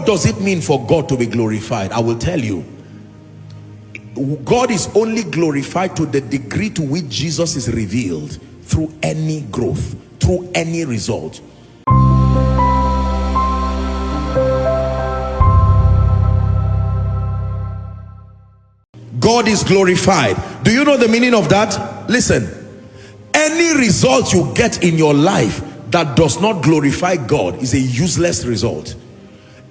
What does it mean for God to be glorified? I will tell you. God is only glorified to the degree to which Jesus is revealed through any growth, through any result. God is glorified. Do you know the meaning of that? Listen, any result you get in your life that does not glorify God is a useless result.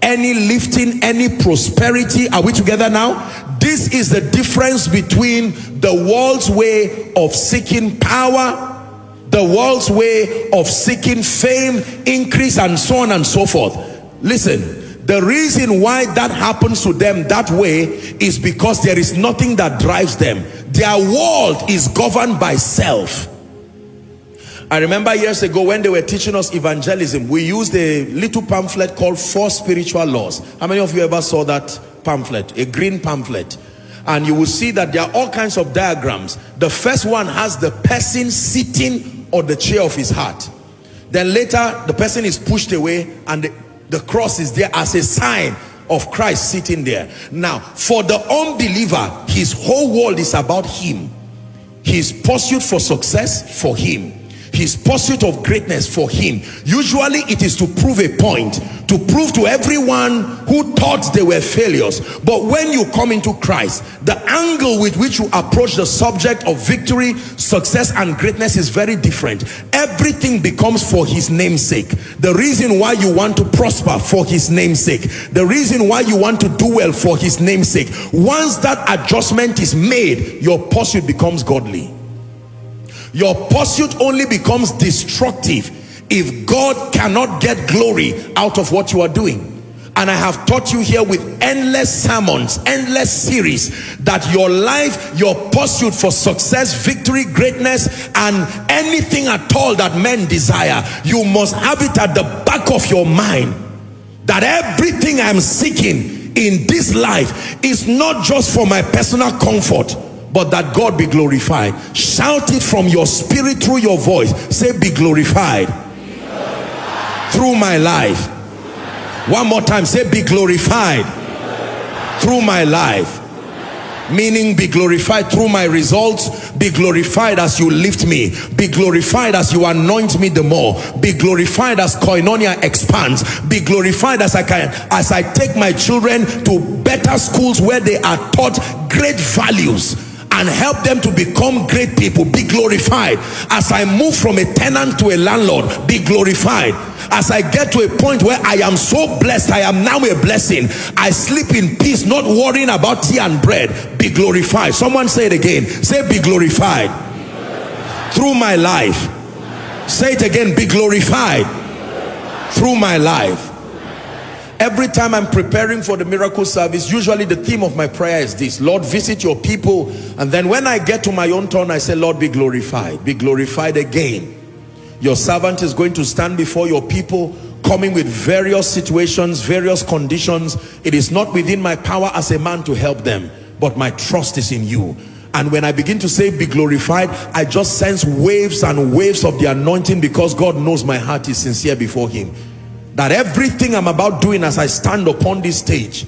Any lifting, any prosperity, are we together now? This is the difference between the world's way of seeking power, the world's way of seeking fame, increase, and so on and so forth. Listen, the reason why that happens to them that way is because there is nothing that drives them. Their world is governed by self. I remember years ago when they were teaching us evangelism, we used a little pamphlet called 4 Spiritual Laws. How many of you ever saw that pamphlet? A green pamphlet. And you will see that there are all kinds of diagrams. The first one has the person sitting on the chair of his heart. Then later, the person is pushed away and the cross is there as a sign of Christ sitting there. Now, for the unbeliever, his whole world is about him. His pursuit for success for him. His pursuit of greatness for him. Usually it is to prove a point, to prove to everyone who thought they were failures. But when you come into Christ, the angle with which you approach the subject of victory, success, and greatness is very different. Everything becomes for his name's sake. The reason why you want to prosper, for his name's sake. The reason why you want to do well, for his name's sake. Once that adjustment is made, your pursuit becomes godly. Your pursuit only becomes destructive if God cannot get glory out of what you are doing. And I have taught you here with endless sermons, endless series, that your life, your pursuit for success, victory, greatness, and anything at all that men desire, you must have it at the back of your mind that everything I'm seeking in this life is not just for my personal comfort, but that God be glorified. Shout it from your spirit through your voice. Say, be glorified, through my life. One more time, say, be glorified, through my life. Meaning, be glorified through my results. Be glorified as you lift me. Be glorified as you anoint me the more. Be glorified as koinonia expands. Be glorified as I take my children to better schools where they are taught great values and help them to become great people. Be glorified as I move from a tenant to a landlord. Be glorified as I get to a point where I am so blessed, I am now a blessing. I sleep in peace, not worrying about tea and bread. Be glorified. Someone say it again. Say, be glorified, through my life. Say it again. Be glorified, through my life. Every time I'm preparing for the miracle service, usually the theme of my prayer is this: Lord, visit your people. And then when I get to my own turn, I say, Lord, be glorified. Be glorified again. Your servant is going to stand before your people, coming with various situations, various conditions. It is not within my power as a man to help them, but my trust is in you. And when I begin to say, be glorified, I just sense waves and waves of the anointing, because God knows my heart is sincere before him. That everything I'm about doing as I stand upon this stage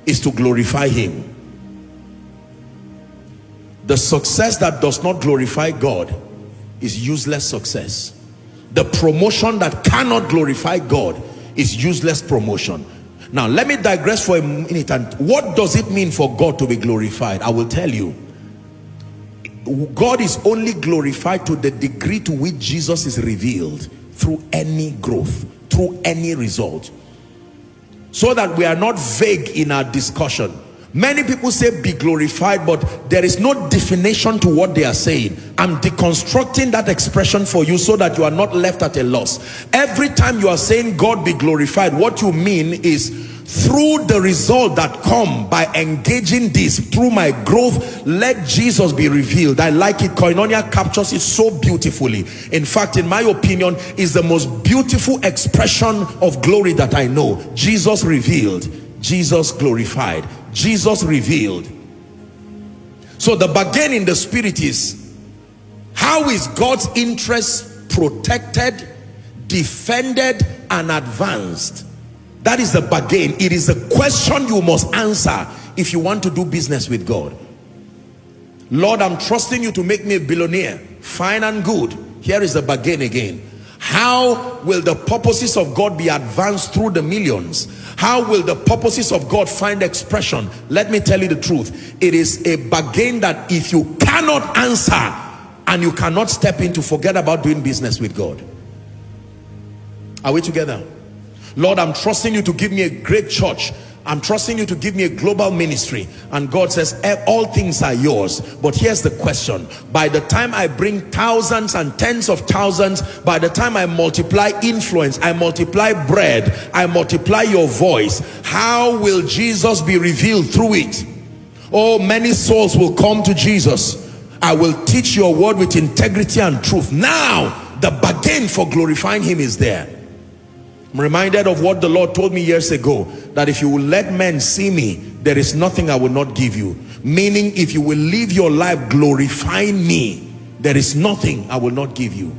is to glorify him. The success that does not glorify God is useless success. The promotion that cannot glorify God is useless promotion. Now let me digress for a minute. And what does it mean for God to be glorified? I will tell you. God is only glorified to the degree to which Jesus is revealed through any growth, through any result, so that we are not vague in our discussion. Many people say be glorified, but there is no definition to what they are saying. I'm deconstructing that expression for you so that you are not left at a loss. Every time you are saying God be glorified, what you mean is through the result that come by engaging this, through my growth, let Jesus be revealed. I like it. Koinonia captures it so beautifully. In fact, in my opinion, is the most beautiful expression of glory that I know. Jesus revealed, Jesus glorified, Jesus revealed. So the bargain in the spirit is, how is God's interest protected, defended, and advanced? That is the bargain. It is a question you must answer if you want to do business with God. Lord, I'm trusting you to make me a billionaire. Fine and good. Here is the bargain again. How will the purposes of God be advanced through the millions? How will the purposes of God find expression? Let me tell you the truth. It is a bargain that if you cannot answer and you cannot step in, to forget about doing business with God. Are we together? Lord, I'm trusting you to give me a great church. I'm trusting you to give me a global ministry. And God says, all things are yours. But here's the question. By the time I bring thousands and tens of thousands, by the time I multiply influence, I multiply bread, I multiply your voice, how will Jesus be revealed through it? Oh, many souls will come to Jesus. I will teach your word with integrity and truth. Now, the bargain for glorifying him is there. I'm reminded of what the Lord told me years ago, that if you will let men see me, there is nothing I will not give you. Meaning, if you will live your life glorifying me, there is nothing I will not give you.